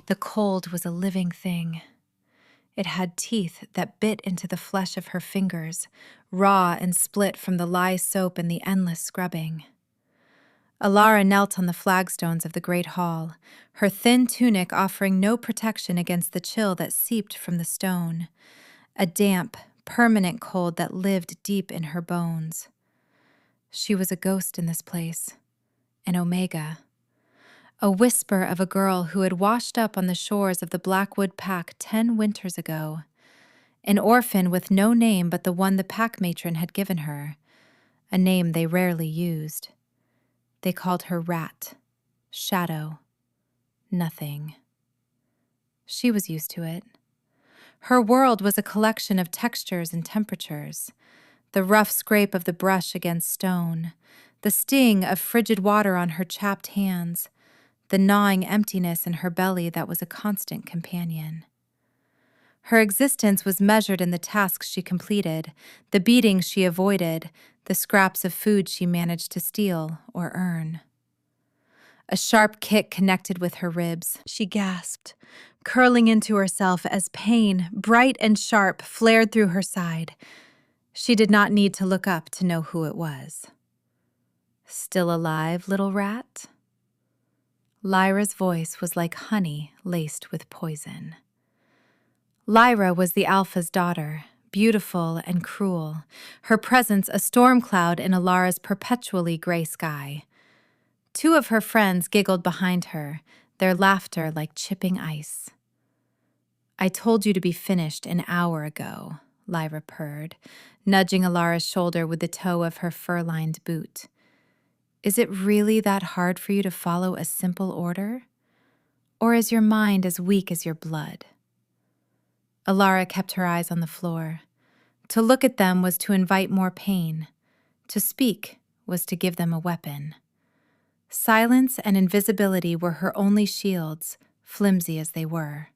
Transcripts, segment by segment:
The cold was a living thing. It had teeth that bit into the flesh of her fingers, raw and split from the lye soap and the endless scrubbing. Alara knelt on the flagstones of the great hall, her thin tunic offering no protection against the chill that seeped from the stone, a damp, permanent cold that lived deep in her bones. She was a ghost in this place, an Omega, a whisper of a girl who had washed up on the shores of the Blackwood Pack 10 winters ago, an orphan with no name but the one the pack matron had given her, a name they rarely used. They called her Rat, Shadow, Nothing. She was used to it. Her world was a collection of textures and temperatures, the rough scrape of the brush against stone, the sting of frigid water on her chapped hands, the gnawing emptiness in her belly that was a constant companion. Her existence was measured in the tasks she completed, the beatings she avoided, the scraps of food she managed to steal or earn. A sharp kick connected with her ribs. She gasped, curling into herself as pain, bright and sharp, flared through her side. She did not need to look up to know who it was. "Still alive, little rat?" Lyra's voice was like honey laced with poison. Lyra was the Alpha's daughter, beautiful and cruel, her presence a storm cloud in Alara's perpetually gray sky. 2 of her friends giggled behind her, their laughter like chipping ice. "I told you to be finished an hour ago," Lyra purred, nudging Alara's shoulder with the toe of her fur-lined boot. "Is it really that hard for you to follow a simple order? Or is your mind as weak as your blood?" Alara kept her eyes on the floor. To look at them was to invite more pain. To speak was to give them a weapon. Silence and invisibility were her only shields, flimsy as they were.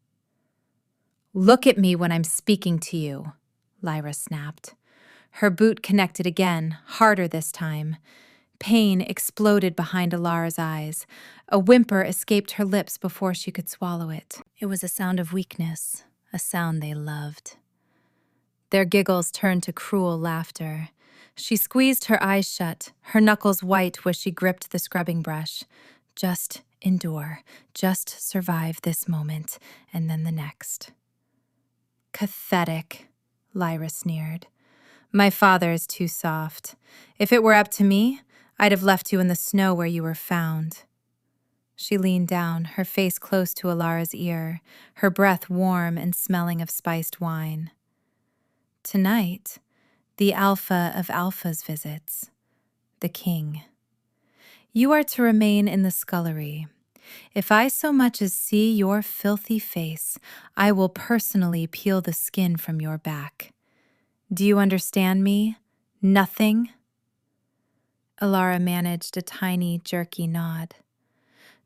"Look at me when I'm speaking to you," Lyra snapped. Her boot connected again, harder this time. Pain exploded behind Alara's eyes. A whimper escaped her lips before she could swallow it. It was a sound of weakness, a sound they loved. Their giggles turned to cruel laughter. She squeezed her eyes shut, her knuckles white where she gripped the scrubbing brush. Just endure, just survive this moment, and then the next. "Pathetic," Lyra sneered. "My father is too soft. If it were up to me, I'd have left you in the snow where you were found." She leaned down, her face close to Alara's ear, her breath warm and smelling of spiced wine. "Tonight, the Alpha of Alphas visits, the king. You are to remain in the scullery. If I so much as see your filthy face, I will personally peel the skin from your back. Do you understand me? Nothing?" Alara managed a tiny, jerky nod.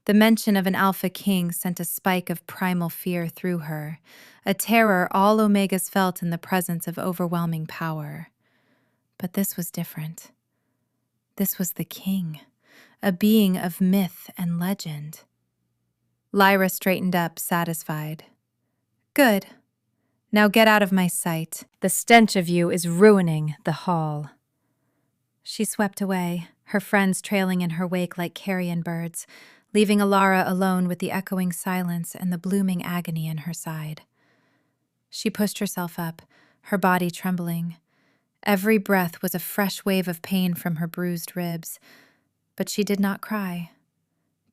The mention of an Alpha King sent a spike of primal fear through her, a terror all Omegas felt in the presence of overwhelming power. But this was different. This was the king, a being of myth and legend. Lyra straightened up, satisfied. "Good. Now get out of my sight. The stench of you is ruining the hall." She swept away, her friends trailing in her wake like carrion birds, leaving Alara alone with the echoing silence and the blooming agony in her side. She pushed herself up, her body trembling. Every breath was a fresh wave of pain from her bruised ribs, but she did not cry.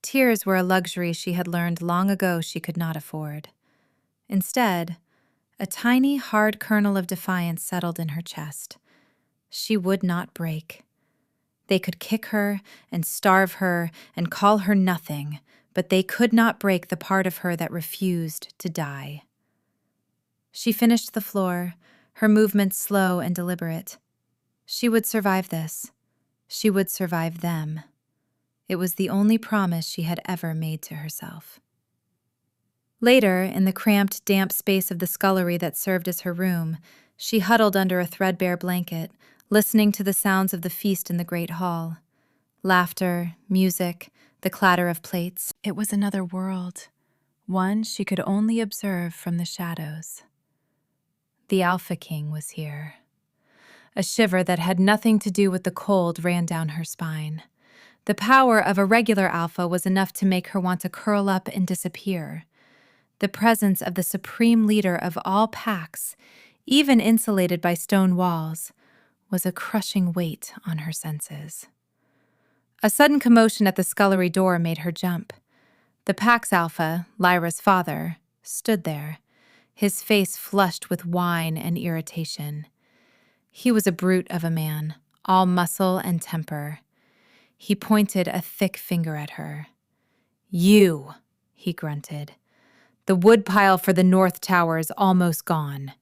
Tears were a luxury she had learned long ago she could not afford. Instead, a tiny, hard kernel of defiance settled in her chest. She would not break. They could kick her and starve her and call her nothing, but they could not break the part of her that refused to die. She finished the floor, her movements slow and deliberate. She would survive this. She would survive them. It was the only promise she had ever made to herself. Later, in the cramped, damp space of the scullery that served as her room, she huddled under a threadbare blanket, listening to the sounds of the feast in the great hall. Laughter, music, the clatter of plates. It was another world, one she could only observe from the shadows. The Alpha King was here. A shiver that had nothing to do with the cold ran down her spine. The power of a regular alpha was enough to make her want to curl up and disappear. The presence of the supreme leader of all packs, even insulated by stone walls, was a crushing weight on her senses. A sudden commotion at the scullery door made her jump. The pack's alpha, Lyra's father, stood there, his face flushed with wine and irritation. He was a brute of a man, all muscle and temper. He pointed a thick finger at her. "You," he grunted. "The woodpile for the North Tower is almost gone.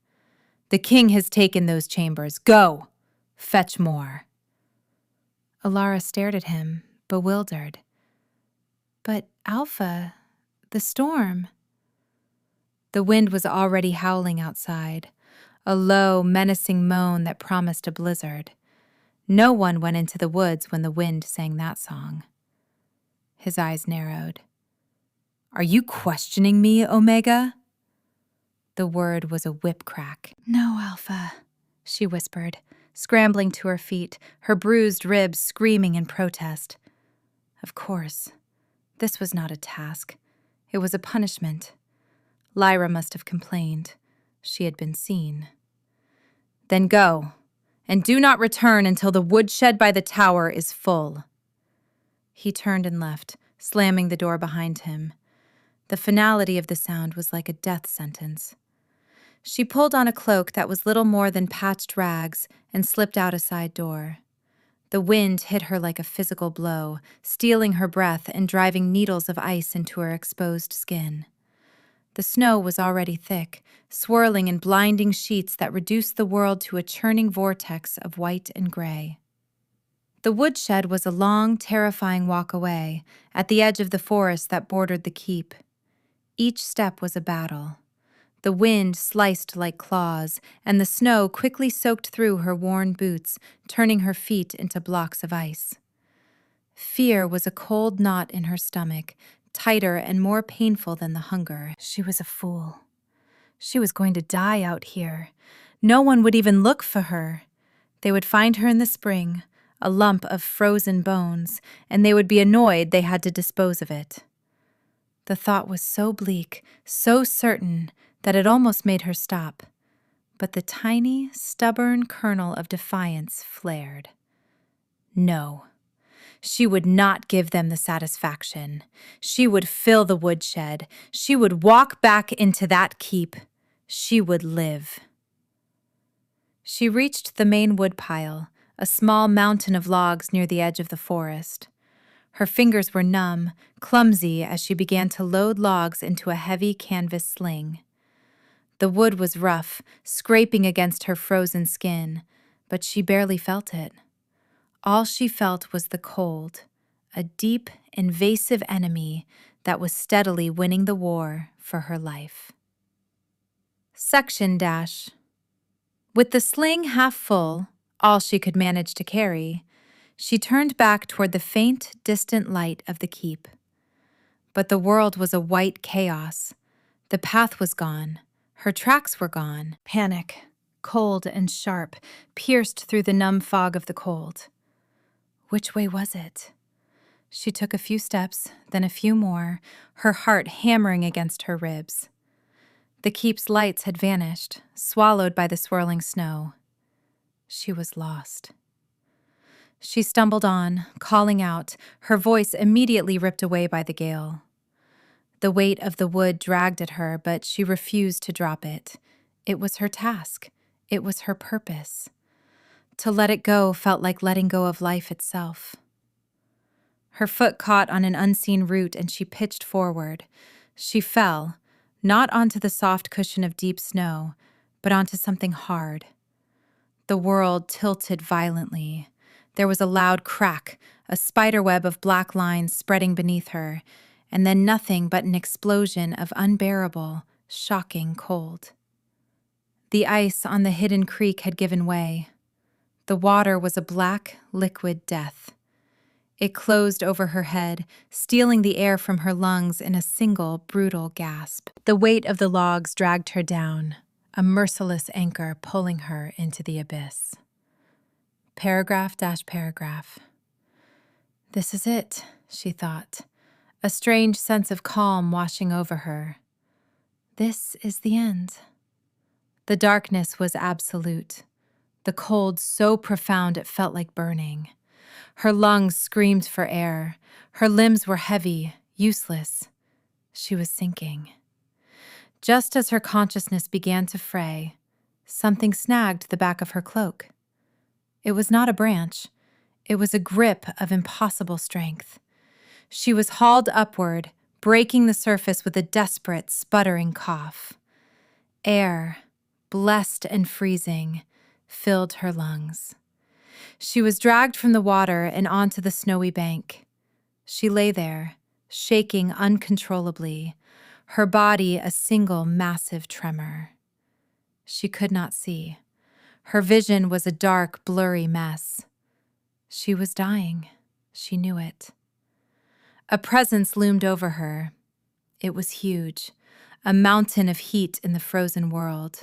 The king has taken those chambers. Go! Fetch more." Alara stared at him, bewildered. "But Alpha, the storm." The wind was already howling outside, a low, menacing moan that promised a blizzard. No one went into the woods when the wind sang that song. His eyes narrowed. "Are you questioning me, Omega?" The word was a whip crack. "No, Alpha," she whispered, scrambling to her feet, her bruised ribs screaming in protest. Of course, this was not a task. It was a punishment. Lyra must have complained. She had been seen. "Then go, and do not return until the woodshed by the tower is full." He turned and left, slamming the door behind him. The finality of the sound was like a death sentence. She pulled on a cloak that was little more than patched rags and slipped out a side door. The wind hit her like a physical blow, stealing her breath and driving needles of ice into her exposed skin. The snow was already thick, swirling in blinding sheets that reduced the world to a churning vortex of white and gray. The woodshed was a long, terrifying walk away, at the edge of the forest that bordered the keep. Each step was a battle. The wind sliced like claws, and the snow quickly soaked through her worn boots, turning her feet into blocks of ice. Fear was a cold knot in her stomach, tighter and more painful than the hunger. She was a fool. She was going to die out here. No one would even look for her. They would find her in the spring, a lump of frozen bones, and they would be annoyed they had to dispose of it. The thought was so bleak, so certain, that it almost made her stop. But the tiny, stubborn kernel of defiance flared. No. She would not give them the satisfaction. She would fill the woodshed. She would walk back into that keep. She would live. She reached the main woodpile, a small mountain of logs near the edge of the forest. Her fingers were numb, clumsy as she began to load logs into a heavy canvas sling. The wood was rough, scraping against her frozen skin, but she barely felt it. All she felt was the cold, a deep, invasive enemy that was steadily winning the war for her life. Section dash. With the sling half full, all she could manage to carry, she turned back toward the faint, distant light of the keep. But the world was a white chaos. The path was gone. Her tracks were gone. Panic, cold and sharp, pierced through the numb fog of the cold. Which way was it? She took a few steps, then a few more, her heart hammering against her ribs. The keep's lights had vanished, swallowed by the swirling snow. She was lost. She stumbled on, calling out, her voice immediately ripped away by the gale. The weight of the wood dragged at her, but she refused to drop it. It was her task. It was her purpose. To let it go felt like letting go of life itself. Her foot caught on an unseen root and she pitched forward. She fell, not onto the soft cushion of deep snow, but onto something hard. The world tilted violently. There was a loud crack, a spiderweb of black lines spreading beneath her, and then nothing but an explosion of unbearable, shocking cold. The ice on the hidden creek had given way. The water was a black, liquid death. It closed over her head, stealing the air from her lungs in a single, brutal gasp. The weight of the logs dragged her down, a merciless anchor pulling her into the abyss. Paragraph. This is it, she thought, a strange sense of calm washing over her. This is the end. The darkness was absolute, the cold so profound it felt like burning. Her lungs screamed for air. Her limbs were heavy, useless. She was sinking. Just as her consciousness began to fray, something snagged the back of her cloak. It was not a branch. It was a grip of impossible strength. She was hauled upward, breaking the surface with a desperate, sputtering cough. Air, blessed and freezing, filled her lungs. She was dragged from the water and onto the snowy bank. She lay there, shaking uncontrollably, her body a single massive tremor. She could not see. Her vision was a dark, blurry mess. She was dying. She knew it. A presence loomed over her. It was huge, a mountain of heat in the frozen world.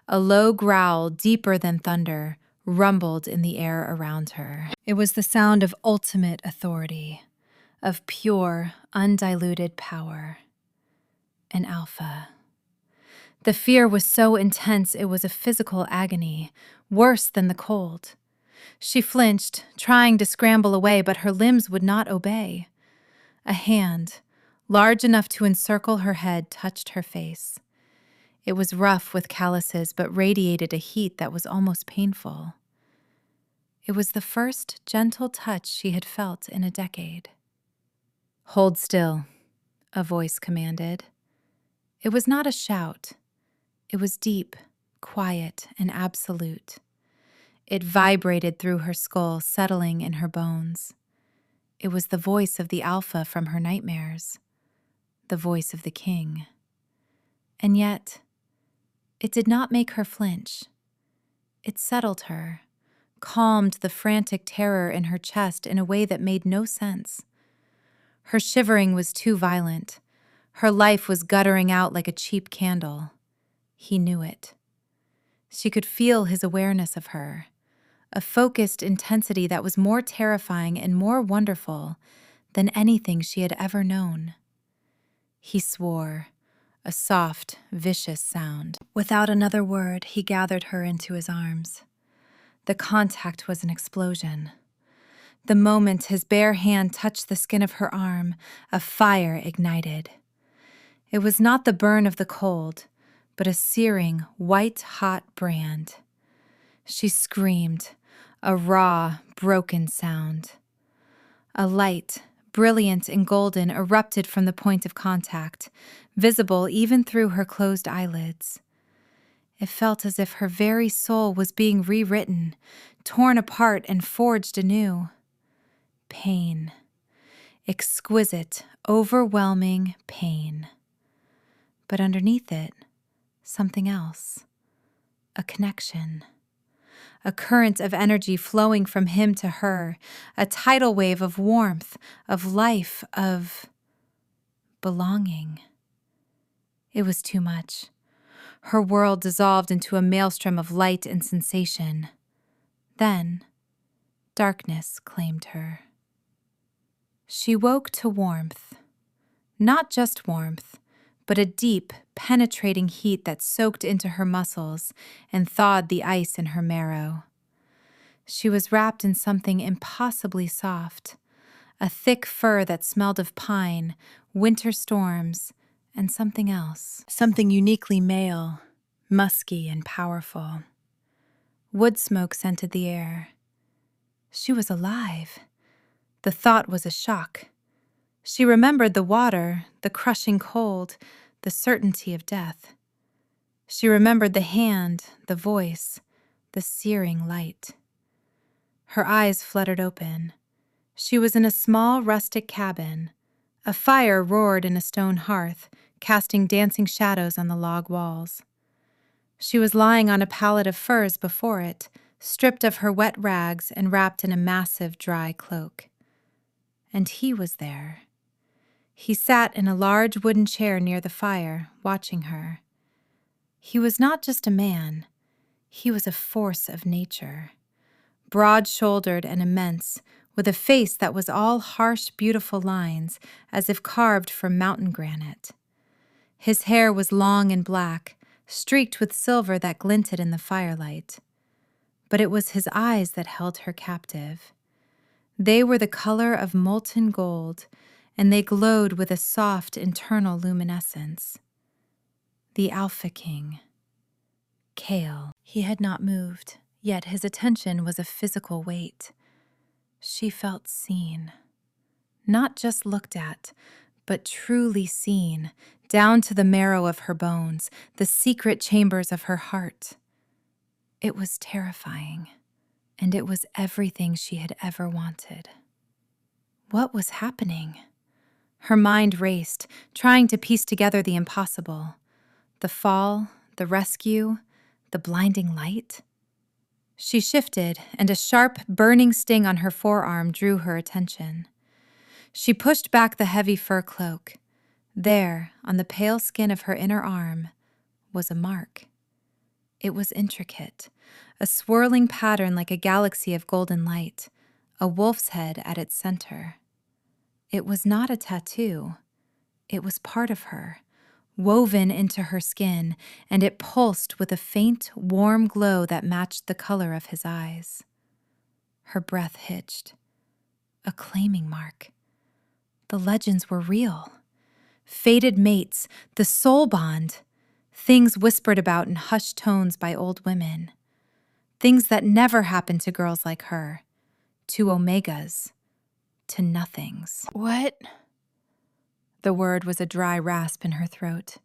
A low growl, deeper than thunder, rumbled in the air around her. It was the sound of ultimate authority, of pure, undiluted power. An alpha. The fear was so intense it was a physical agony, worse than the cold. She flinched, trying to scramble away, but her limbs would not obey. A hand, large enough to encircle her head, touched her face. It was rough with calluses, but radiated a heat that was almost painful. It was the first gentle touch she had felt in a decade. "Hold still," a voice commanded. It was not a shout. It was deep, quiet, and absolute. It vibrated through her skull, settling in her bones. It was the voice of the Alpha from her nightmares, the voice of the king. And yet, it did not make her flinch. It settled her, calmed the frantic terror in her chest in a way that made no sense. Her shivering was too violent. Her life was guttering out like a cheap candle. He knew it. She could feel his awareness of her, a focused intensity that was more terrifying and more wonderful than anything she had ever known. He swore, a soft, vicious sound. Without another word, he gathered her into his arms. The contact was an explosion. The moment his bare hand touched the skin of her arm, a fire ignited. It was not the burn of the cold, but a searing, white-hot brand. She screamed, a raw, broken sound. A light, brilliant and golden, erupted from the point of contact, visible even through her closed eyelids. It felt as if her very soul was being rewritten, torn apart and forged anew. Pain. Exquisite, overwhelming pain. But underneath it, something else. A connection. A current of energy flowing from him to her, a tidal wave of warmth, of life, of belonging. It was too much. Her world dissolved into a maelstrom of light and sensation. Then, darkness claimed her. She woke to warmth. Not just warmth, but a deep, penetrating heat that soaked into her muscles and thawed the ice in her marrow. She was wrapped in something impossibly soft, a thick fur that smelled of pine, winter storms, and something else. Something uniquely male, musky and powerful. Wood smoke scented the air. She was alive. The thought was a shock. She remembered the water, the crushing cold, the certainty of death. She remembered the hand, the voice, the searing light. Her eyes fluttered open. She was in a small rustic cabin. A fire roared in a stone hearth, casting dancing shadows on the log walls. She was lying on a pallet of furs before it, stripped of her wet rags and wrapped in a massive dry cloak. and he was there. He sat in a large wooden chair near the fire, watching her. He was not just a man. He was a force of nature, broad-shouldered and immense, with a face that was all harsh, beautiful lines, as if carved from mountain granite. His hair was long and black, streaked with silver that glinted in the firelight. But it was his eyes that held her captive. They were the color of molten gold, and they glowed with a soft internal luminescence. The Alpha King. Kale. He had not moved, yet his attention was a physical weight. She felt seen. Not just looked at, but truly seen, down to the marrow of her bones, the secret chambers of her heart. It was terrifying, and it was everything she had ever wanted. What was happening? Her mind raced, trying to piece together the impossible. The fall, the rescue, the blinding light. She shifted, and a sharp, burning sting on her forearm drew her attention. She pushed back the heavy fur cloak. There, on the pale skin of her inner arm, was a mark. It was intricate, a swirling pattern like a galaxy of golden light, a wolf's head at its center. It was not a tattoo. It was part of her, woven into her skin, and it pulsed with a faint, warm glow that matched the color of his eyes. Her breath hitched. A claiming mark. The legends were real. Fated mates, the soul bond, things whispered about in hushed tones by old women. Things that never happened to girls like her, to omegas, to nothings. What? The word was a dry rasp in her throat.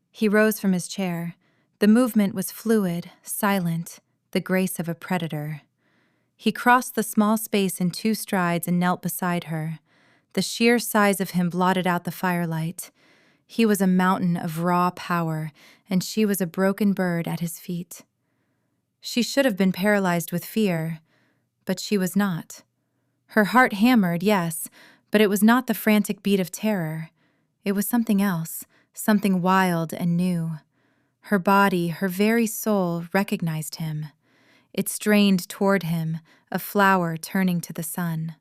He rose from his chair. The movement was fluid, silent, the grace of a predator. He crossed the small space in 2 strides and knelt beside her. The sheer size of him blotted out the firelight. He was a mountain of raw power, and she was a broken bird at his feet. She should have been paralyzed with fear, but she was not. Her heart hammered, yes, but it was not the frantic beat of terror. It was something else, something wild and new. Her body, her very soul, recognized him. It strained toward him, a flower turning to the sun.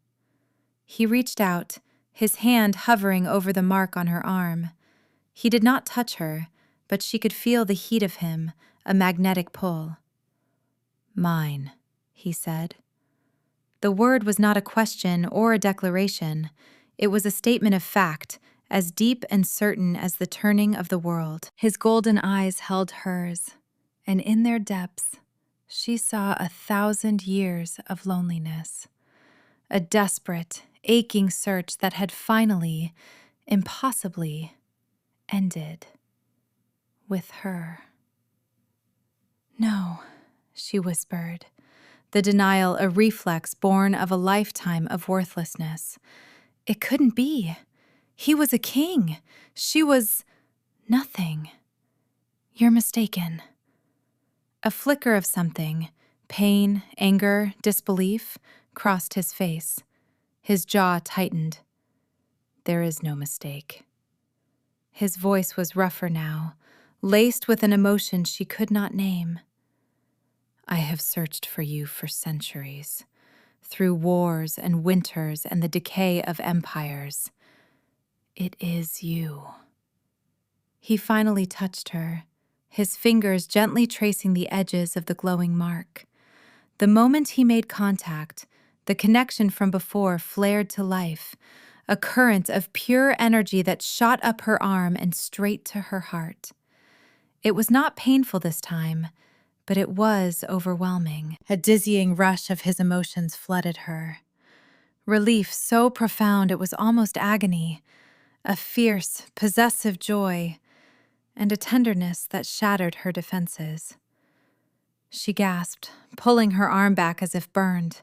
He reached out, his hand hovering over the mark on her arm. He did not touch her, but she could feel the heat of him, a magnetic pull. "Mine," he said. The word was not a question or a declaration. It was a statement of fact, as deep and certain as the turning of the world. His golden eyes held hers, and in their depths, she saw 1,000 years of loneliness. A desperate, aching search that had finally, impossibly, ended with her. "No," she whispered, the denial a reflex born of a lifetime of worthlessness. It couldn't be. He was a king. She was nothing. "You're mistaken." A flicker of something, pain, anger, disbelief, crossed his face. His jaw tightened. "There is no mistake." His voice was rougher now, laced with an emotion she could not name. "I have searched for you for centuries, through wars and winters and the decay of empires. It is you." He finally touched her, his fingers gently tracing the edges of the glowing mark. The moment he made contact, the connection from before flared to life, a current of pure energy that shot up her arm and straight to her heart. It was not painful this time, but it was overwhelming. A dizzying rush of his emotions flooded her. Relief so profound it was almost agony, a fierce, possessive joy, and a tenderness that shattered her defenses. She gasped, pulling her arm back as if burned.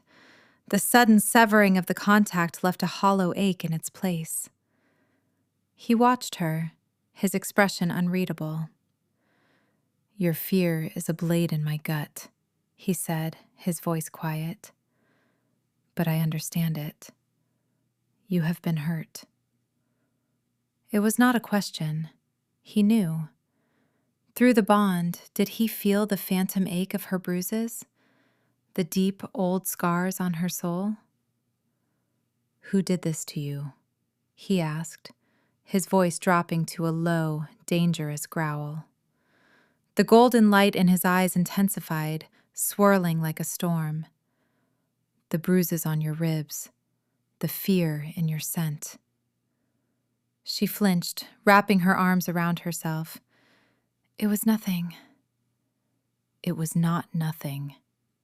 The sudden severing of the contact left a hollow ache in its place. He watched her, his expression unreadable. "Your fear is a blade in my gut," he said, his voice quiet. "But I understand it. You have been hurt. It was not a question. He knew. Through the bond, did he feel the phantom ache of her bruises? The deep, old scars on her soul? Who did this to you? He asked, his voice dropping to a low, dangerous growl. The golden light in his eyes intensified, swirling like a storm. The bruises on your ribs, the fear in your scent. She flinched, wrapping her arms around herself. It was nothing. It was not nothing,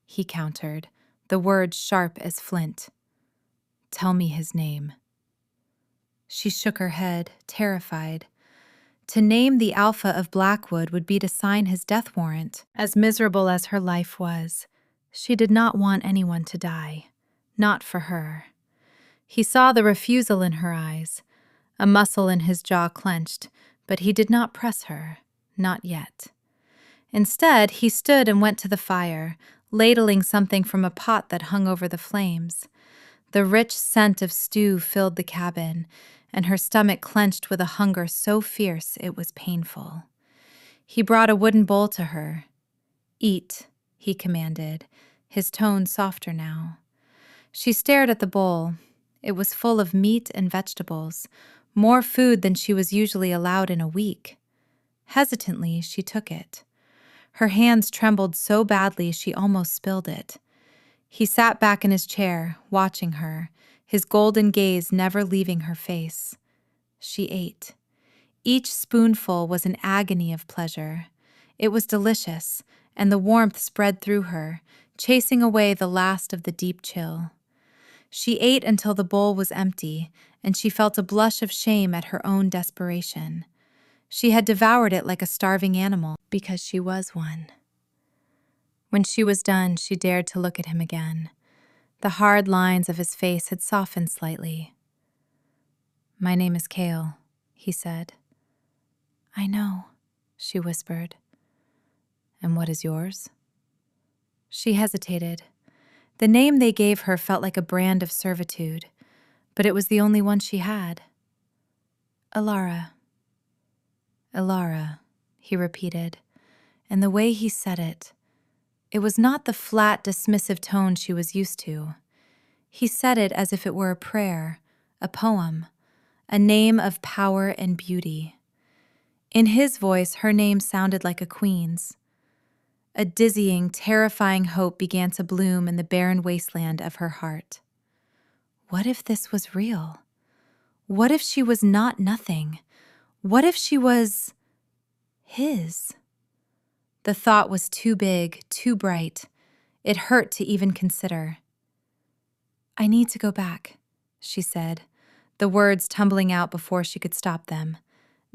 he countered, the words sharp as flint. Tell me his name. She shook her head, terrified. To name the Alpha of Blackwood would be to sign his death warrant. As miserable as her life was, she did not want anyone to die. Not for her. He saw the refusal in her eyes. A muscle in his jaw clenched, but he did not press her. Not yet. Instead, he stood and went to the fire, ladling something from a pot that hung over the flames. The rich scent of stew filled the cabin, and her stomach clenched with a hunger so fierce it was painful. He brought a wooden bowl to her. Eat, he commanded, his tone softer now. She stared at the bowl. It was full of meat and vegetables, more food than she was usually allowed in a week. Hesitantly, she took it. Her hands trembled so badly she almost spilled it. He sat back in his chair, watching her, his golden gaze never leaving her face. She ate. Each spoonful was an agony of pleasure. It was delicious, and the warmth spread through her, chasing away the last of the deep chill. She ate until the bowl was empty, and she felt a blush of shame at her own desperation. She had devoured it like a starving animal, because she was one. When she was done, she dared to look at him again. The hard lines of his face had softened slightly. My name is Cale, he said. I know, she whispered. And what is yours? She hesitated. The name they gave her felt like a brand of servitude, but it was the only one she had. Alara. Alara, he repeated, and the way he said it, it was not the flat, dismissive tone she was used to. He said it as if it were a prayer, a poem, a name of power and beauty. In his voice, her name sounded like a queen's. A dizzying, terrifying hope began to bloom in the barren wasteland of her heart. What if this was real? What if she was not nothing? What if she was his? The thought was too big, too bright. It hurt to even consider. I need to go back, she said, the words tumbling out before she could stop them.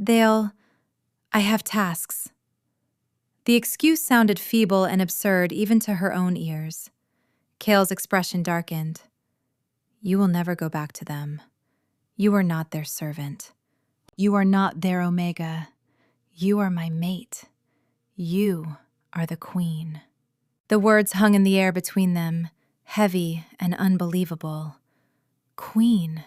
I have tasks. The excuse sounded feeble and absurd even to her own ears. Cale's expression darkened. You will never go back to them. You are not their servant. You are not their omega. You are my mate. You are the queen. The words hung in the air between them, heavy and unbelievable. Queen.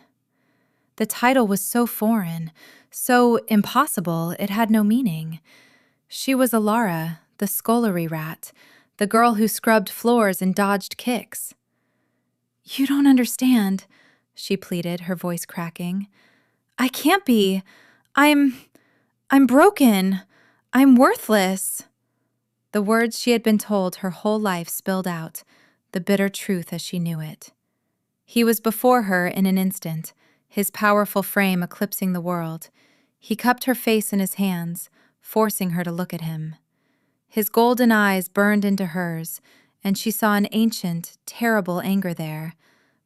The title was so foreign, so impossible, it had no meaning. She was Alara, the scullery rat, the girl who scrubbed floors and dodged kicks. You don't understand, she pleaded, her voice cracking. I can't be. I'm broken. I'm worthless. The words she had been told her whole life spilled out, the bitter truth as she knew it. He was before her in an instant, his powerful frame eclipsing the world. He cupped her face in his hands, forcing her to look at him. His golden eyes burned into hers, and she saw an ancient, terrible anger there,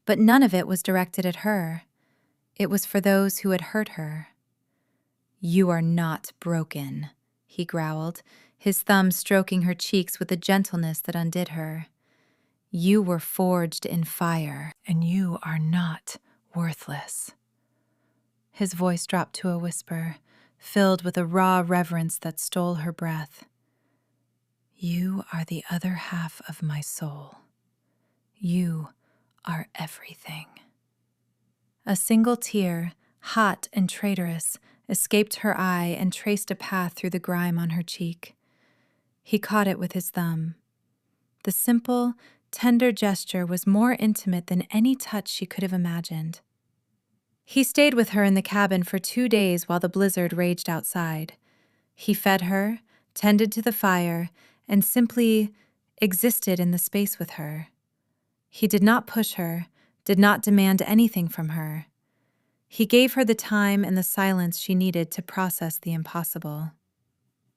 but none of it was directed at her. It was for those who had hurt her. You are not broken, he growled, his thumb stroking her cheeks with a gentleness that undid her. You were forged in fire, and you are not worthless. His voice dropped to a whisper, filled with a raw reverence that stole her breath. You are the other half of my soul. You are everything. A single tear, hot and traitorous, escaped her eye and traced a path through the grime on her cheek. He caught it with his thumb. The simple, tender gesture was more intimate than any touch she could have imagined. He stayed with her in the cabin for 2 days while the blizzard raged outside. He fed her, tended to the fire, and simply existed in the space with her. He did not push her, did not demand anything from her. He gave her the time and the silence she needed to process the impossible.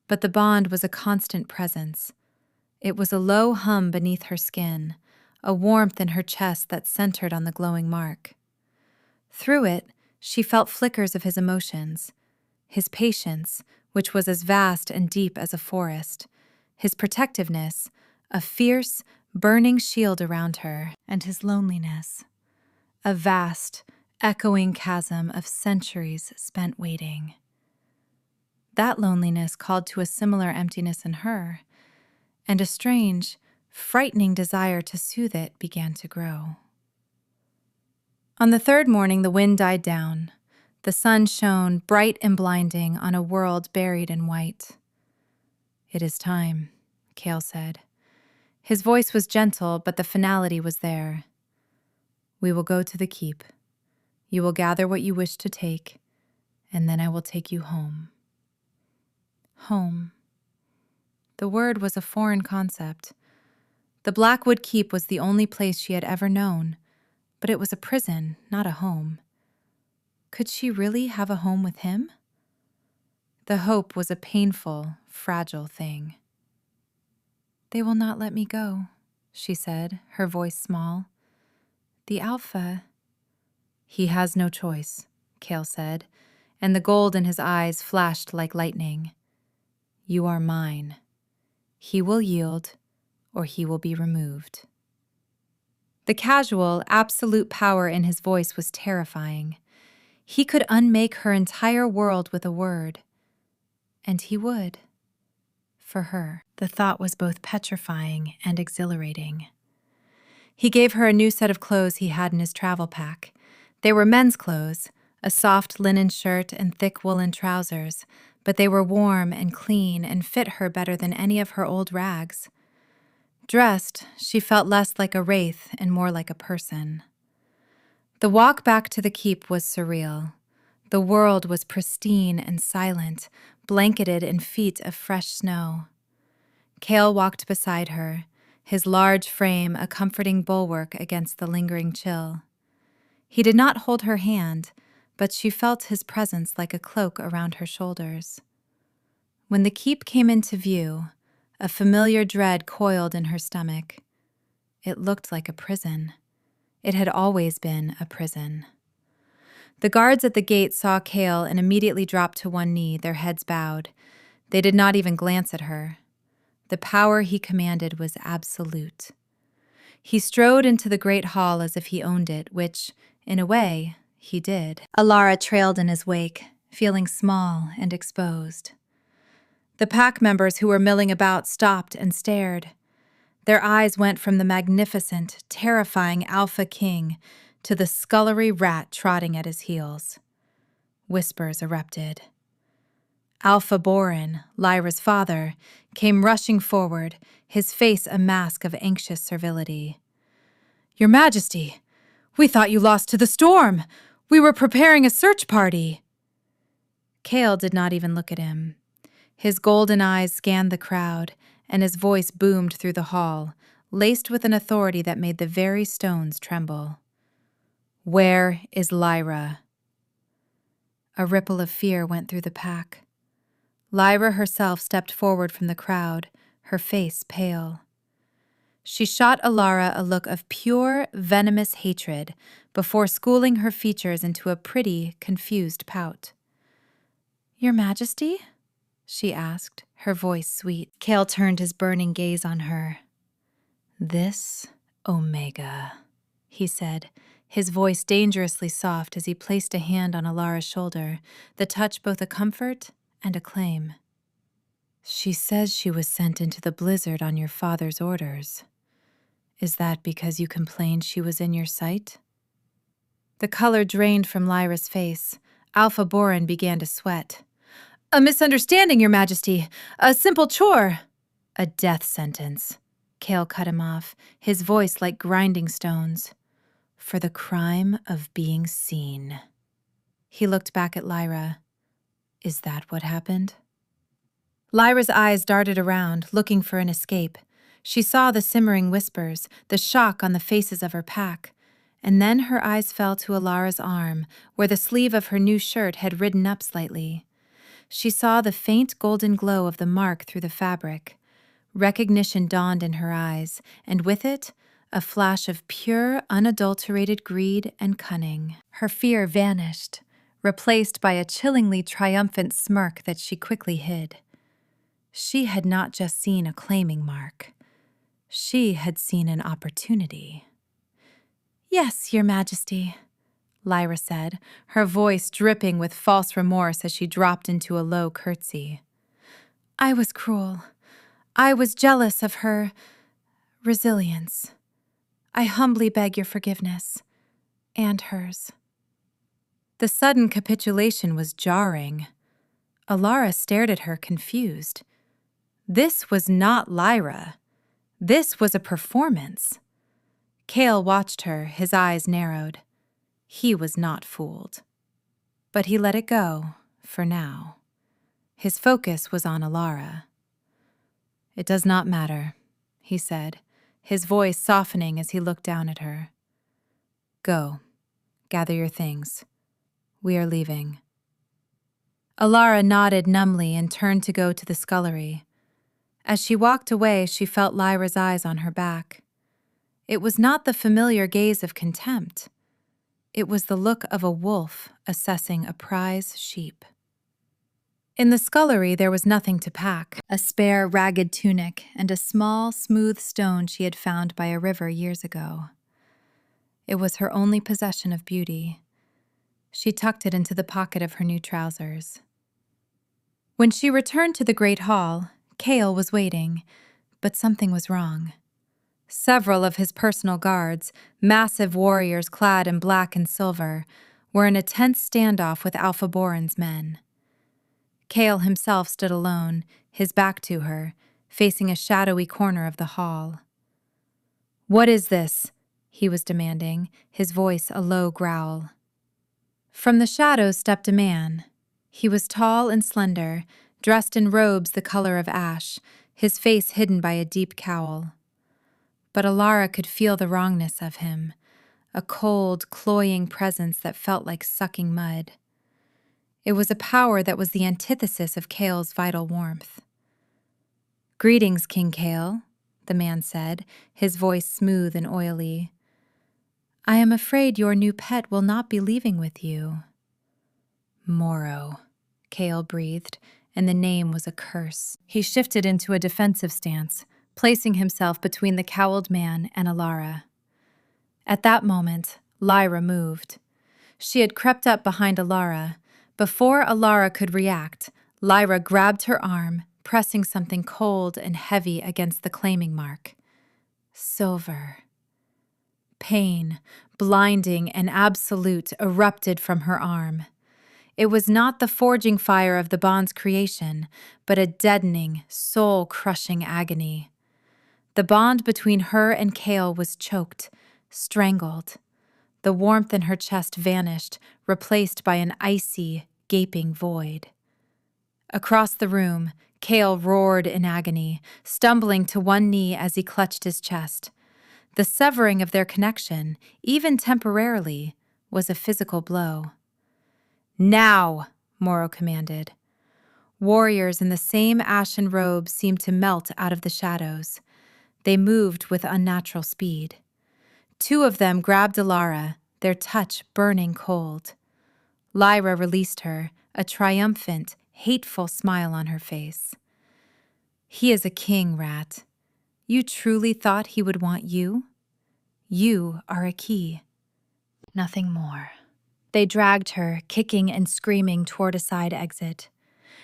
But the bond was a constant presence. It was a low hum beneath her skin, a warmth in her chest that centered on the glowing mark. Through it, she felt flickers of his emotions, his patience, which was as vast and deep as a forest, his protectiveness, a fierce, burning shield around her, and his loneliness, a vast, echoing chasm of centuries spent waiting. That loneliness called to a similar emptiness in her, and a strange, frightening desire to soothe it began to grow. On the third morning, the wind died down. The sun shone, bright and blinding, on a world buried in white. "It is time," Cale said. His voice was gentle, but the finality was there. "We will go to the keep. You will gather what you wish to take, and then I will take you home." Home. The word was a foreign concept. The Blackwood Keep was the only place she had ever known, but it was a prison, not a home. Could she really have a home with him? The hope was a painful, fragile thing. "They will not let me go," she said, her voice small. "The Alpha—" "He has no choice," Cale said, and the gold in his eyes flashed like lightning. "You are mine. He will yield, or he will be removed." The casual, absolute power in his voice was terrifying. He could unmake her entire world with a word. And he would. For her. The thought was both petrifying and exhilarating. He gave her a new set of clothes he had in his travel pack. They were men's clothes, a soft linen shirt and thick woolen trousers, but they were warm and clean and fit her better than any of her old rags. Dressed, she felt less like a wraith and more like a person. The walk back to the keep was surreal. The world was pristine and silent, blanketed in feet of fresh snow. Cale walked beside her, his large frame a comforting bulwark against the lingering chill. He did not hold her hand, but she felt his presence like a cloak around her shoulders. When the keep came into view, a familiar dread coiled in her stomach. It looked like a prison. It had always been a prison. The guards at the gate saw Cale and immediately dropped to one knee, their heads bowed. They did not even glance at her. The power he commanded was absolute. He strode into the great hall as if he owned it, which, in a way, he did. Alara trailed in his wake, feeling small and exposed. The pack members who were milling about stopped and stared. Their eyes went from the magnificent, terrifying Alpha King to the scullery rat trotting at his heels. Whispers erupted. Alpha Borin, Lyra's father, came rushing forward, his face a mask of anxious servility. "Your Majesty, we thought you lost to the storm. We were preparing a search party." Cale did not even look at him. His golden eyes scanned the crowd, and his voice boomed through the hall, laced with an authority that made the very stones tremble. "Where is Lyra?" A ripple of fear went through the pack. Lyra herself stepped forward from the crowd, her face pale. She shot Alara a look of pure, venomous hatred before schooling her features into a pretty, confused pout. "Your Majesty?" she asked, her voice sweet. Cale turned his burning gaze on her. "This Omega," he said, his voice dangerously soft as he placed a hand on Alara's shoulder, the touch both a comfort and a claim. "She says she was sent into the blizzard on your father's orders. Is that because you complained she was in your sight?" The color drained from Lyra's face. Alpha Boron began to sweat. "A misunderstanding, Your Majesty. A simple chore." "A death sentence." Kale cut him off, his voice like grinding stones. "For the crime of being seen." He looked back at Lyra. "Is that what happened?" Lyra's eyes darted around, looking for an escape. She saw the simmering whispers, the shock on the faces of her pack, and then her eyes fell to Alara's arm, where the sleeve of her new shirt had ridden up slightly. She saw the faint golden glow of the mark through the fabric. Recognition dawned in her eyes, and with it, a flash of pure, unadulterated greed and cunning. Her fear vanished, replaced by a chillingly triumphant smirk that she quickly hid. She had not just seen a claiming mark. She had seen an opportunity. "Yes, Your Majesty," Lyra said, her voice dripping with false remorse as she dropped into a low curtsy. "I was cruel. I was jealous of her resilience. I humbly beg your forgiveness, and hers." The sudden capitulation was jarring. Alara stared at her, confused. This was not Lyra. This was a performance. Kale watched her, his eyes narrowed. He was not fooled. But he let it go, for now. His focus was on Alara. "It does not matter," he said, his voice softening as he looked down at her. "Go. Gather your things. We are leaving." Alara nodded numbly and turned to go to the scullery. As she walked away, she felt Lyra's eyes on her back. It was not the familiar gaze of contempt. It was the look of a wolf assessing a prize sheep. In the scullery, there was nothing to pack, a spare, ragged tunic and a small, smooth stone she had found by a river years ago. It was her only possession of beauty. She tucked it into the pocket of her new trousers. When she returned to the great hall, Kale was waiting, but something was wrong. Several of his personal guards, massive warriors clad in black and silver, were in a tense standoff with Alpha Boron's men. Kale himself stood alone, his back to her, facing a shadowy corner of the hall. "What is this?" he was demanding, his voice a low growl. From the shadows stepped a man. He was tall and slender, dressed in robes the color of ash, his face hidden by a deep cowl. But Alara could feel the wrongness of him, a cold, cloying presence that felt like sucking mud. It was a power that was the antithesis of Kale's vital warmth. "Greetings, King Kale," the man said, his voice smooth and oily. "I am afraid your new pet will not be leaving with you." "Morrow," Kale breathed, and the name was a curse. He shifted into a defensive stance, placing himself between the cowled man and Alara. At that moment, Lyra moved. She had crept up behind Alara. Before Alara could react, Lyra grabbed her arm, pressing something cold and heavy against the claiming mark. Silver. Pain, blinding and absolute, erupted from her arm. It was not the forging fire of the bond's creation, but a deadening, soul-crushing agony. The bond between her and Kale was choked, strangled. The warmth in her chest vanished, replaced by an icy, gaping void. Across the room, Kale roared in agony, stumbling to one knee as he clutched his chest. The severing of their connection, even temporarily, was a physical blow. "Now!" Morrow commanded. Warriors in the same ashen robes seemed to melt out of the shadows. They moved with unnatural speed. Two of them grabbed Alara, their touch burning cold. Lyra released her, a triumphant, hateful smile on her face. "He is a king, Rat. You truly thought he would want you? You are a key. Nothing more." They dragged her, kicking and screaming, toward a side exit.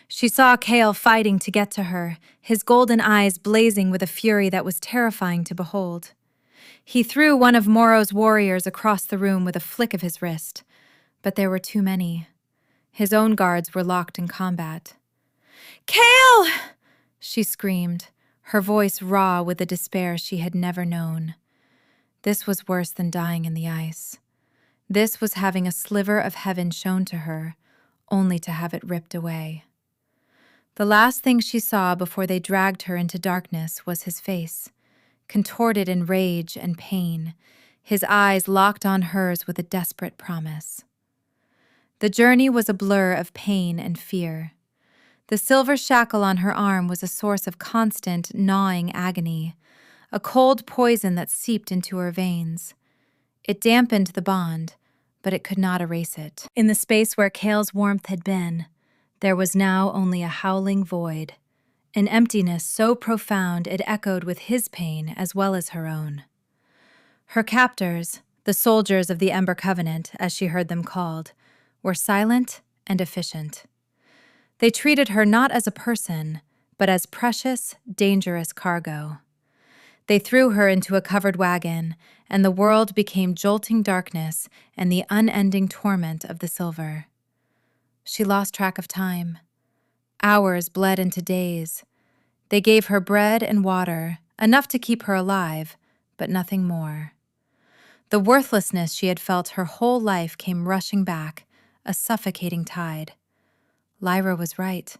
She saw Kale fighting to get to her, his golden eyes blazing with a fury that was terrifying to behold. He threw one of Moro's warriors across the room with a flick of his wrist, but there were too many. His own guards were locked in combat. "Kale!" she screamed, her voice raw with a despair she had never known. This was worse than dying in the ice. This was having a sliver of heaven shown to her, only to have it ripped away. The last thing she saw before they dragged her into darkness was his face, contorted in rage and pain, his eyes locked on hers with a desperate promise. The journey was a blur of pain and fear. The silver shackle on her arm was a source of constant, gnawing agony, a cold poison that seeped into her veins. It dampened the bond, but it could not erase it. In the space where Kale's warmth had been, there was now only a howling void, an emptiness so profound it echoed with his pain as well as her own. Her captors, the soldiers of the Ember Covenant, as she heard them called, were silent and efficient. They treated her not as a person, but as precious, dangerous cargo. They threw her into a covered wagon, and the world became jolting darkness and the unending torment of the silver. She lost track of time. Hours bled into days. They gave her bread and water, enough to keep her alive, but nothing more. The worthlessness she had felt her whole life came rushing back, a suffocating tide. Lyra was right.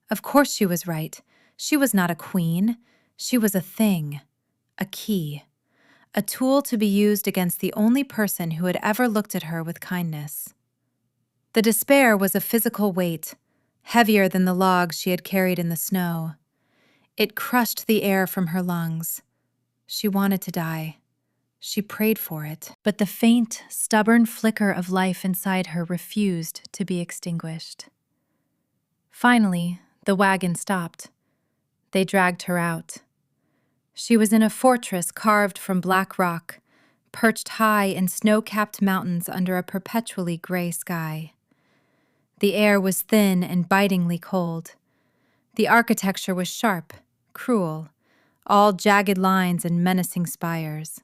Of course she was right. She was not a queen. She was a thing, a key, a tool to be used against the only person who had ever looked at her with kindness. The despair was a physical weight, heavier than the logs she had carried in the snow. It crushed the air from her lungs. She wanted to die. She prayed for it, but the faint, stubborn flicker of life inside her refused to be extinguished. Finally, the wagon stopped. They dragged her out. She was in a fortress carved from black rock, perched high in snow-capped mountains under a perpetually gray sky. The air was thin and bitingly cold. The architecture was sharp, cruel, all jagged lines and menacing spires.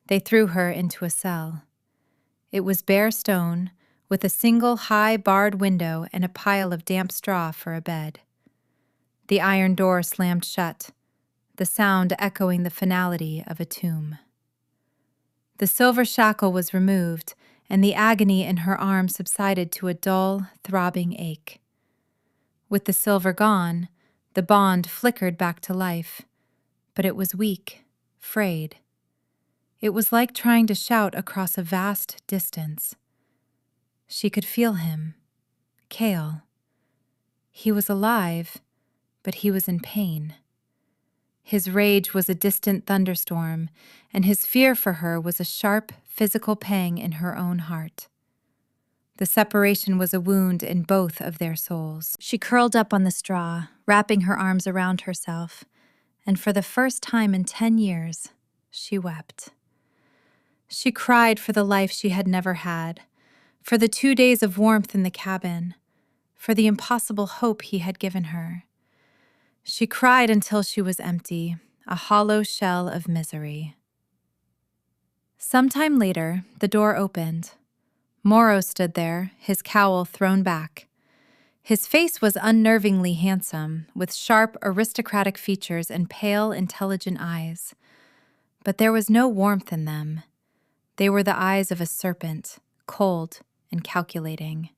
They threw her into a cell. It was bare stone, with a single high barred window and a pile of damp straw for a bed. The iron door slammed shut, the sound echoing the finality of a tomb. The silver shackle was removed, and the agony in her arm subsided to a dull, throbbing ache. With the silver gone, the bond flickered back to life, but it was weak, frayed. It was like trying to shout across a vast distance. She could feel him, Kale. He was alive, but he was in pain. His rage was a distant thunderstorm, and his fear for her was a sharp, physical pang in her own heart. The separation was a wound in both of their souls. She curled up on the straw, wrapping her arms around herself, and for the first time in 10 years, she wept. She cried for the life she had never had, for the 2 days of warmth in the cabin, for the impossible hope he had given her. She cried until she was empty, a hollow shell of misery. Sometime later, the door opened. Moro stood there, his cowl thrown back. His face was unnervingly handsome, with sharp, aristocratic features and pale, intelligent eyes. But there was no warmth in them. They were the eyes of a serpent, cold and calculating.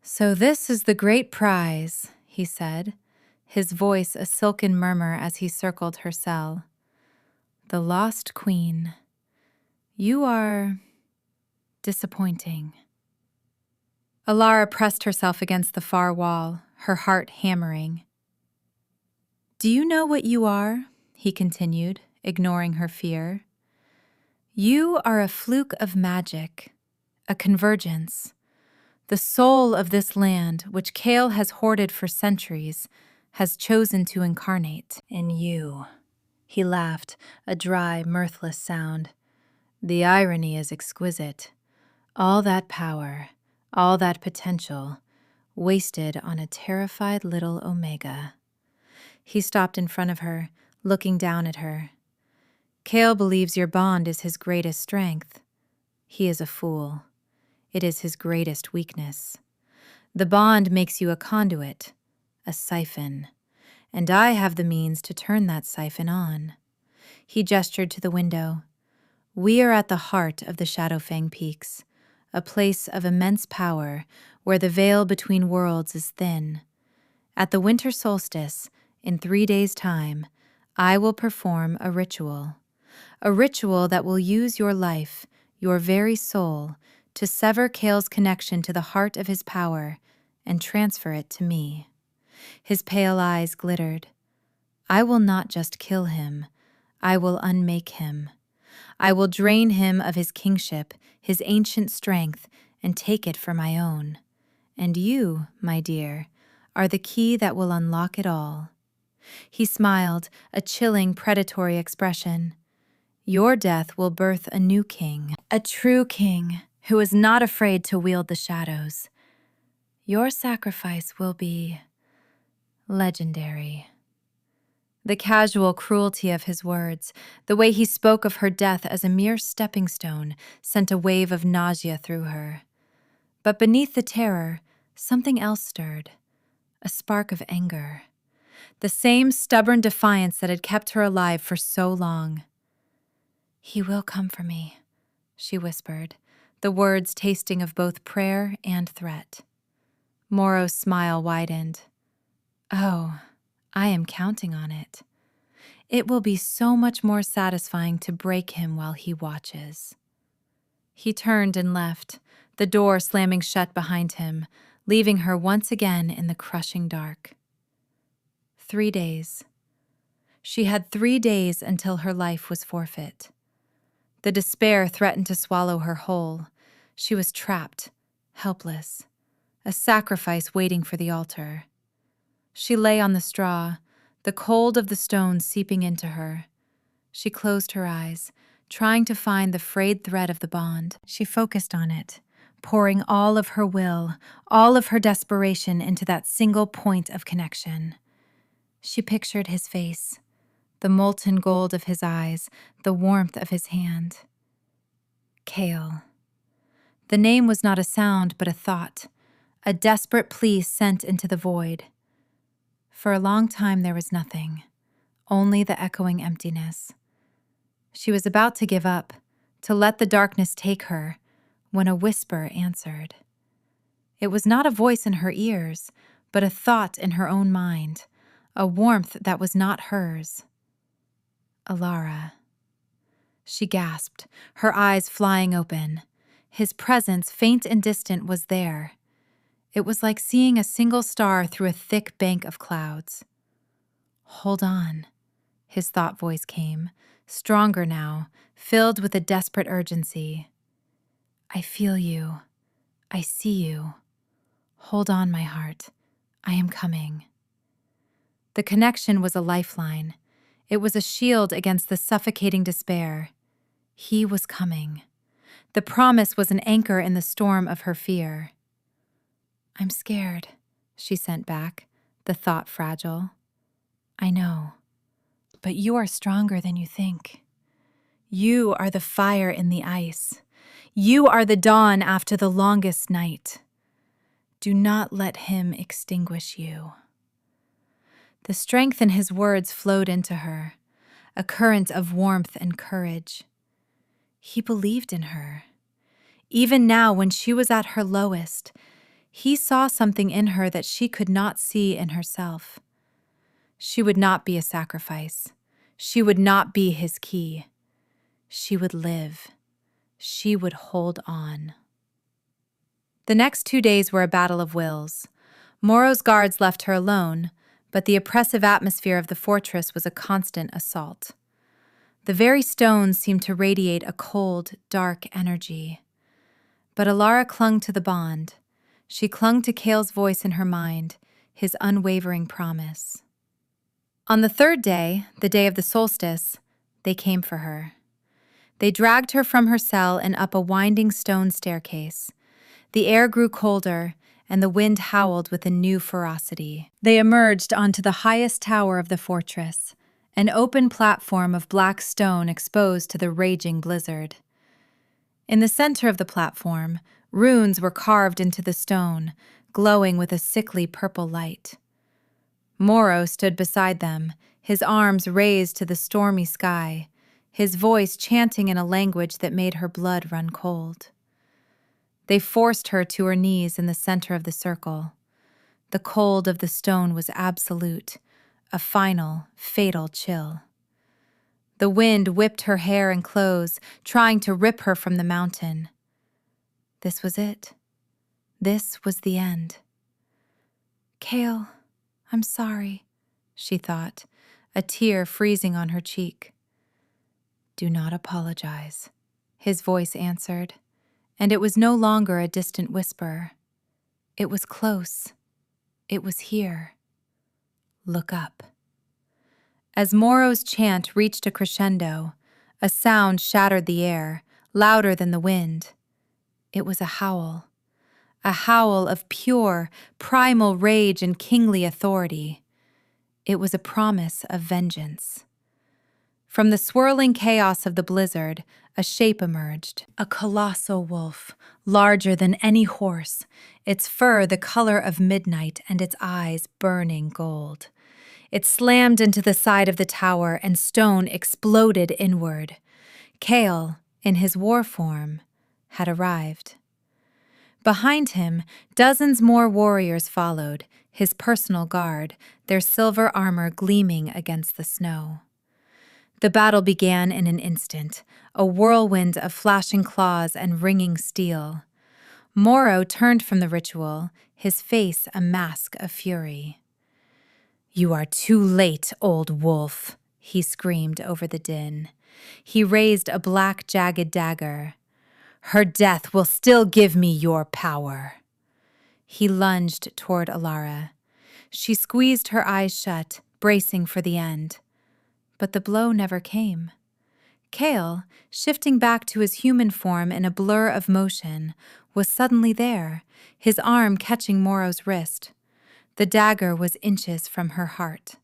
"So this is the great prize," he said, his voice a silken murmur as he circled her cell. "The lost queen. You are disappointing." Alara pressed herself against the far wall, her heart hammering. "Do you know what you are?" he continued, ignoring her fear. "You are a fluke of magic, a convergence. The soul of this land, which Kale has hoarded for centuries, has chosen to incarnate in you." He laughed, a dry, mirthless sound. "The irony is exquisite. All that power, all that potential, wasted on a terrified little Omega." He stopped in front of her, looking down at her. Kale believes your bond is his greatest strength. He is a fool. It is his greatest weakness. The bond makes you a conduit, a siphon, and I have the means to turn that siphon on. He gestured to the window. We are at the heart of the Shadowfang Peaks, a place of immense power where the veil between worlds is thin. At the winter solstice, in 3 days' time, I will perform a ritual that will use your life, your very soul, to sever Kale's connection to the heart of his power and transfer it to me. His pale eyes glittered. I will not just kill him, I will unmake him. I will drain him of his kingship, his ancient strength, and take it for my own. And you, my dear, are the key that will unlock it all. He smiled, a chilling, predatory expression. Your death will birth a new king, a true king who is not afraid to wield the shadows. Your sacrifice will be legendary. The casual cruelty of his words, the way he spoke of her death as a mere stepping stone, sent a wave of nausea through her. But beneath the terror, something else stirred, a spark of anger. The same stubborn defiance that had kept her alive for so long. He will come for me, she whispered, the words tasting of both prayer and threat. Morrow's smile widened. Oh, I am counting on it. It will be so much more satisfying to break him while he watches. He turned and left, the door slamming shut behind him, leaving her once again in the crushing dark. 3 days. She had 3 days until her life was forfeit. The despair threatened to swallow her whole. She was trapped, helpless, a sacrifice waiting for the altar. She lay on the straw, the cold of the stones seeping into her. She closed her eyes, trying to find the frayed thread of the bond. She focused on it, pouring all of her will, all of her desperation into that single point of connection. She pictured his face, the molten gold of his eyes, the warmth of his hand. Kale. The name was not a sound but a thought, a desperate plea sent into the void. For a long time there was nothing, only the echoing emptiness. She was about to give up, to let the darkness take her, when a whisper answered. It was not a voice in her ears, but a thought in her own mind, a warmth that was not hers. Alara. She gasped, her eyes flying open. His presence, faint and distant, was there. It was like seeing a single star through a thick bank of clouds. Hold on, his thought voice came, stronger now, filled with a desperate urgency. I feel you. I see you. Hold on, my heart. I am coming. The connection was a lifeline. It was a shield against the suffocating despair. He was coming. The promise was an anchor in the storm of her fear. I'm scared, she sent back, the thought fragile. I know, but you are stronger than you think. You are the fire in the ice. You are the dawn after the longest night. Do not let him extinguish you. The strength in his words flowed into her, a current of warmth and courage. He believed in her. Even now, when she was at her lowest, he saw something in her that she could not see in herself. She would not be a sacrifice. She would not be his key. She would live. She would hold on. The next 2 days were a battle of wills. Morrow's guards left her alone, but the oppressive atmosphere of the fortress was a constant assault. The very stones seemed to radiate a cold, dark energy. But Alara clung to the bond. She clung to Kale's voice in her mind, his unwavering promise. On the 3rd day, the day of the solstice, they came for her. They dragged her from her cell and up a winding stone staircase. The air grew colder, and the wind howled with a new ferocity. They emerged onto the highest tower of the fortress, an open platform of black stone exposed to the raging blizzard. In the center of the platform, runes were carved into the stone, glowing with a sickly purple light. Moro stood beside them, his arms raised to the stormy sky, his voice chanting in a language that made her blood run cold. They forced her to her knees in the center of the circle. The cold of the stone was absolute, a final, fatal chill. The wind whipped her hair and clothes, trying to rip her from the mountain. This was it. This was the end. "Kale, I'm sorry," she thought, a tear freezing on her cheek. "Do not apologize," his voice answered, and it was no longer a distant whisper. It was close. It was here. Look up. As Moro's chant reached a crescendo, a sound shattered the air, louder than the wind. It was a howl of pure, primal rage and kingly authority. It was a promise of vengeance. From the swirling chaos of the blizzard, a shape emerged, a colossal wolf, larger than any horse, its fur the color of midnight and its eyes burning gold. It slammed into the side of the tower and stone exploded inward. Kale, in his war form, had arrived. Behind him, dozens more warriors followed, his personal guard, their silver armor gleaming against the snow. The battle began in an instant, a whirlwind of flashing claws and ringing steel. Moro turned from the ritual, his face a mask of fury. "You are too late, old wolf," he screamed over the din. He raised a black, jagged dagger. "Her death will still give me your power." He lunged toward Alara. She squeezed her eyes shut, bracing for the end. But the blow never came. Kale, shifting back to his human form in a blur of motion, was suddenly there, his arm catching Moro's wrist. The dagger was inches from her heart.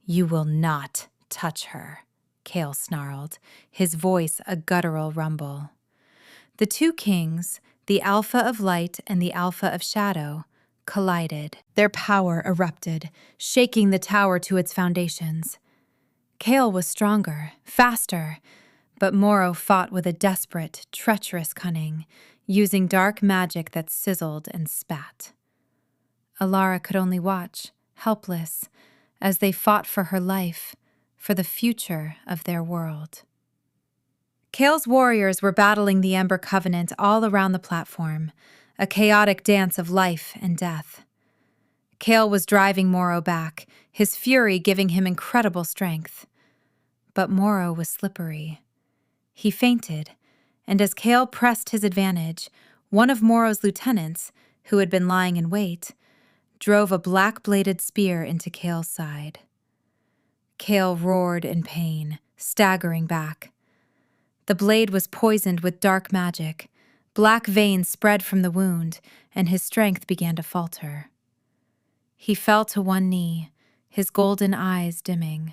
"You will not touch her," Kale snarled, his voice a guttural rumble. The two kings, the Alpha of Light and the Alpha of Shadow, collided. Their power erupted, shaking the tower to its foundations. Kale was stronger, faster, but Moro fought with a desperate, treacherous cunning, using dark magic that sizzled and spat. Alara could only watch, helpless, as they fought for her life, for the future of their world. Kale's warriors were battling the Ember Covenant all around the platform, a chaotic dance of life and death. Kale was driving Moro back, his fury giving him incredible strength. But Moro was slippery. He fainted, and as Kale pressed his advantage, one of Moro's lieutenants, who had been lying in wait, drove a black-bladed spear into Kale's side. Kale roared in pain, staggering back. The blade was poisoned with dark magic. Black veins spread from the wound, and his strength began to falter. He fell to one knee, his golden eyes dimming.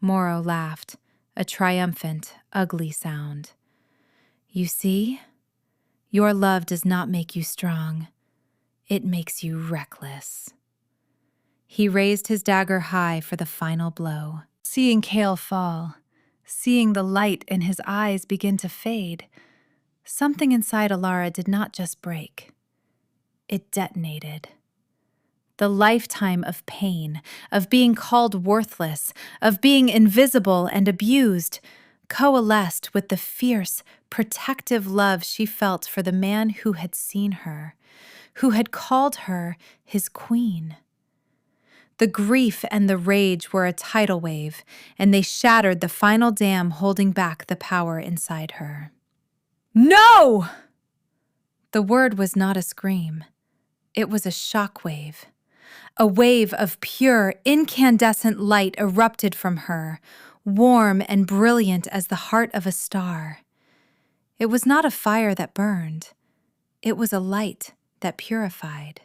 Moro laughed, a triumphant, ugly sound. "You see? Your love does not make you strong. It makes you reckless." He raised his dagger high for the final blow. Seeing Kale fall, seeing the light in his eyes begin to fade, something inside Alara did not just break. It detonated. The lifetime of pain, of being called worthless, of being invisible and abused, coalesced with the fierce, protective love she felt for the man who had seen her, who had called her his queen. The grief and the rage were a tidal wave, and they shattered the final dam holding back the power inside her. "No!" The word was not a scream. It was a shockwave. A wave of pure, incandescent light erupted from her, warm and brilliant as the heart of a star. It was not a fire that burned. It was a light that purified.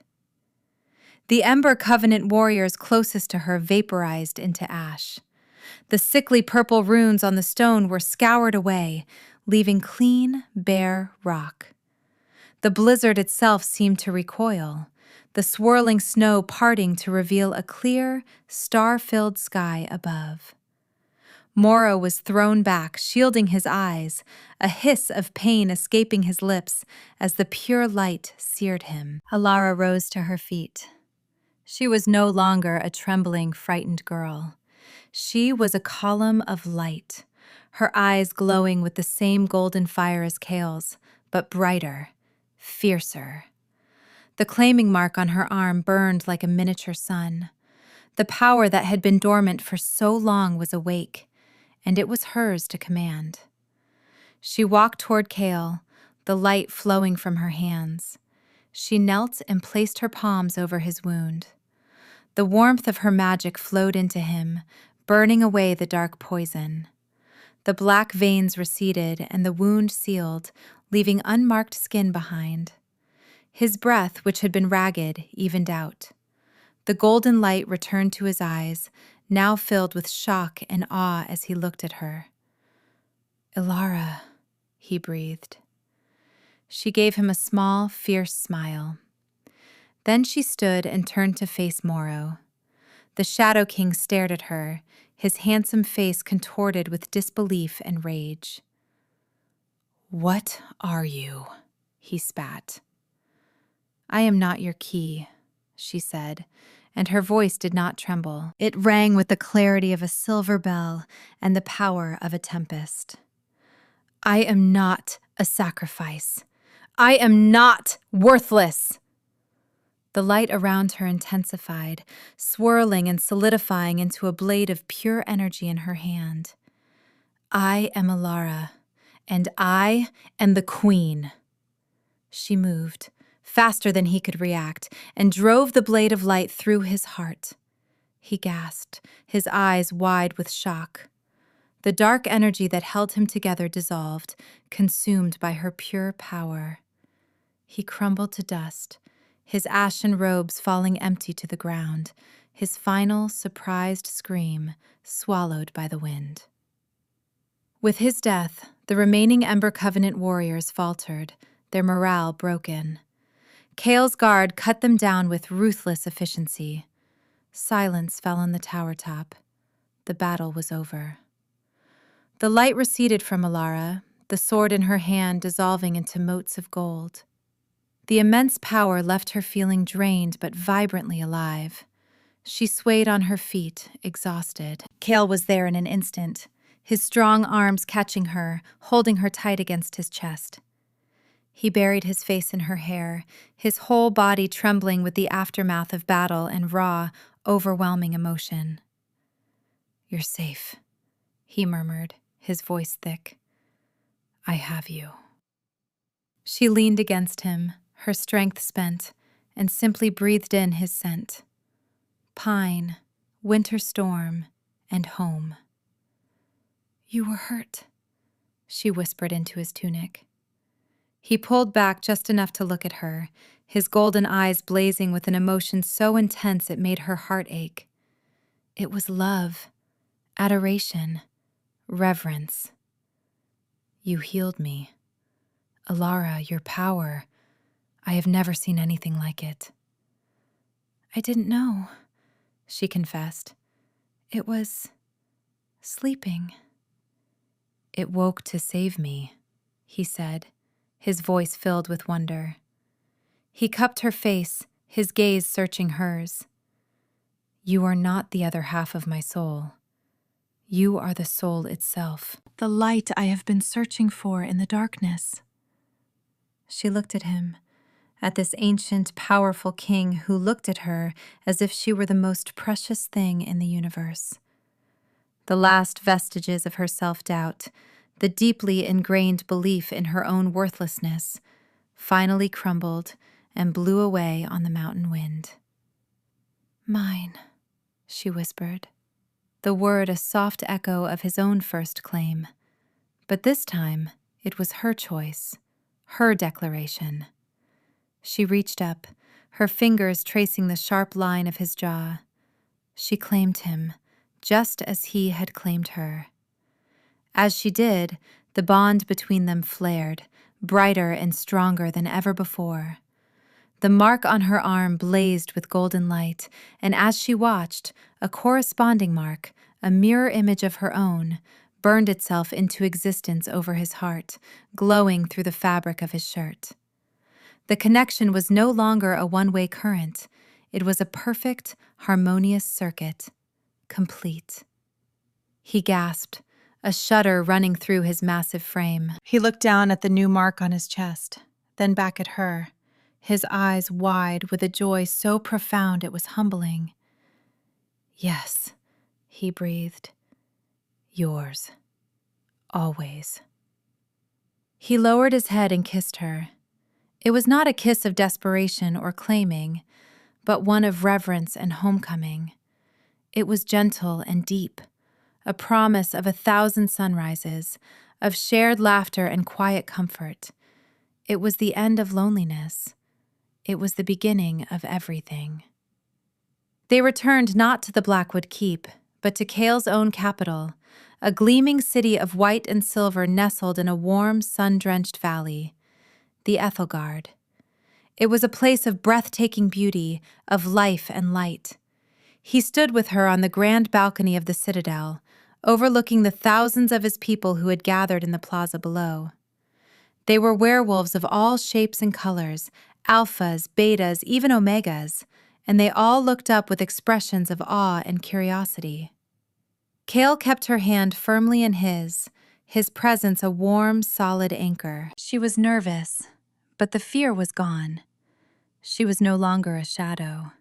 The Ember Covenant warriors closest to her vaporized into ash. The sickly purple runes on the stone were scoured away, leaving clean, bare rock. The blizzard itself seemed to recoil, the swirling snow parting to reveal a clear, star-filled sky above. Morrow was thrown back, shielding his eyes, a hiss of pain escaping his lips as the pure light seared him. Alara rose to her feet. She was no longer a trembling, frightened girl. She was a column of light, her eyes glowing with the same golden fire as Kale's, but brighter, fiercer. The claiming mark on her arm burned like a miniature sun. The power that had been dormant for so long was awake, and it was hers to command. She walked toward Kale, the light flowing from her hands. She knelt and placed her palms over his wound. The warmth of her magic flowed into him, burning away the dark poison. The black veins receded and the wound sealed, leaving unmarked skin behind. His breath, which had been ragged, evened out. The golden light returned to his eyes, now filled with shock and awe as he looked at her. "Ilara," he breathed. She gave him a small, fierce smile. Then she stood and turned to face Morrow. The Shadow King stared at her, his handsome face contorted with disbelief and rage. "What are you?" he spat. "I am not your key," she said, and her voice did not tremble. It rang with the clarity of a silver bell and the power of a tempest. "I am not a sacrifice. I am not worthless." The light around her intensified, swirling and solidifying into a blade of pure energy in her hand. "I am Alara, and I am the Queen." She moved, faster than he could react, and drove the blade of light through his heart. He gasped, his eyes wide with shock. The dark energy that held him together dissolved, consumed by her pure power. He crumbled to dust, his ashen robes falling empty to the ground, his final, surprised scream swallowed by the wind. With his death, the remaining Ember Covenant warriors faltered, their morale broken. Kale's guard cut them down with ruthless efficiency. Silence fell on the tower top. The battle was over. The light receded from Alara, the sword in her hand dissolving into motes of gold. The immense power left her feeling drained but vibrantly alive. She swayed on her feet, exhausted. Kale was there in an instant, his strong arms catching her, holding her tight against his chest. He buried his face in her hair, his whole body trembling with the aftermath of battle and raw, overwhelming emotion. "You're safe," he murmured, his voice thick. "I have you." She leaned against him, her strength spent, and simply breathed in his scent. Pine, winter storm, and home. "You were hurt," she whispered into his tunic. He pulled back just enough to look at her, his golden eyes blazing with an emotion so intense it made her heart ache. It was love, adoration, reverence. "You healed me. Alara, your power. I have never seen anything like it." "I didn't know," she confessed. "It was sleeping." "It woke to save me," he said, his voice filled with wonder. He cupped her face, his gaze searching hers. "You are not the other half of my soul. You are the soul itself, the light I have been searching for in the darkness." She looked at him, at this ancient, powerful king who looked at her as if she were the most precious thing in the universe. The last vestiges of her self-doubt, the deeply ingrained belief in her own worthlessness, finally crumbled and blew away on the mountain wind. "Mine," she whispered, the word a soft echo of his own first claim. But this time, it was her choice, her declaration. She reached up, her fingers tracing the sharp line of his jaw. She claimed him, just as he had claimed her. As she did, the bond between them flared, brighter and stronger than ever before. The mark on her arm blazed with golden light, and as she watched, a corresponding mark, a mirror image of her own, burned itself into existence over his heart, glowing through the fabric of his shirt. The connection was no longer a one-way current. It was a perfect, harmonious circuit, complete. He gasped, a shudder running through his massive frame. He looked down at the new mark on his chest, then back at her, his eyes wide with a joy so profound it was humbling. "Yes," he breathed. "Yours. Always." He lowered his head and kissed her. It was not a kiss of desperation or claiming, but one of reverence and homecoming. It was gentle and deep, a promise of 1,000 sunrises, of shared laughter and quiet comfort. It was the end of loneliness. It was the beginning of everything. They returned not to the Blackwood Keep, but to Cale's own capital, a gleaming city of white and silver nestled in a warm, sun-drenched valley, the Ethelgard. It was a place of breathtaking beauty, of life and light. He stood with her on the grand balcony of the citadel, overlooking the thousands of his people who had gathered in the plaza below. They were werewolves of all shapes and colors, alphas, betas, even omegas, and they all looked up with expressions of awe and curiosity. Cale kept her hand firmly in his presence a warm, solid anchor. She was nervous, but the fear was gone. She was no longer a shadow.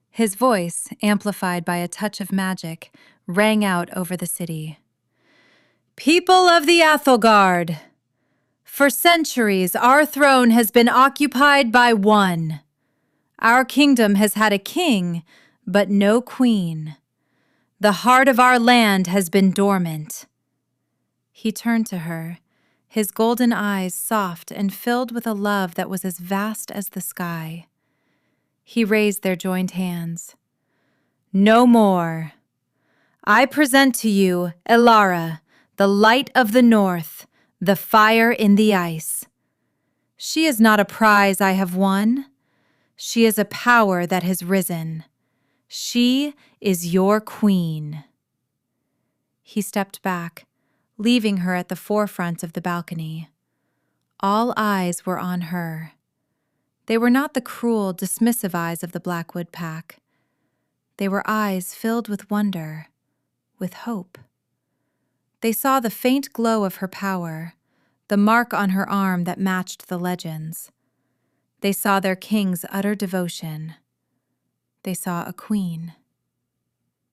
His voice, amplified by a touch of magic, rang out over the city. "People of the Ethelgard! For centuries, our throne has been occupied by one. Our kingdom has had a king, but no queen. The heart of our land has been dormant." He turned to her, his golden eyes soft and filled with a love that was as vast as the sky. He raised their joined hands. "No more. I present to you Elara, the light of the north, the fire in the ice. She is not a prize I have won. She is a power that has risen. She is your queen." He stepped back, leaving her at the forefront of the balcony. All eyes were on her. They were not the cruel, dismissive eyes of the Blackwood pack. They were eyes filled with wonder, with hope. They saw the faint glow of her power, the mark on her arm that matched the legends. They saw their king's utter devotion. They saw a queen.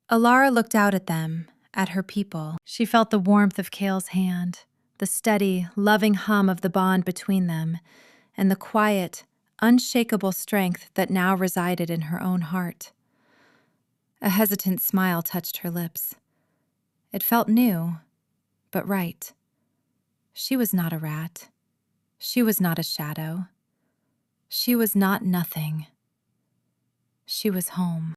Elara looked out at them, at her people. She felt the warmth of Cale's hand, the steady, loving hum of the bond between them, and the quiet, unshakable strength that now resided in her own heart. A hesitant smile touched her lips. It felt new, but right. She was not a rat. She was not a shadow. She was not nothing. She was home.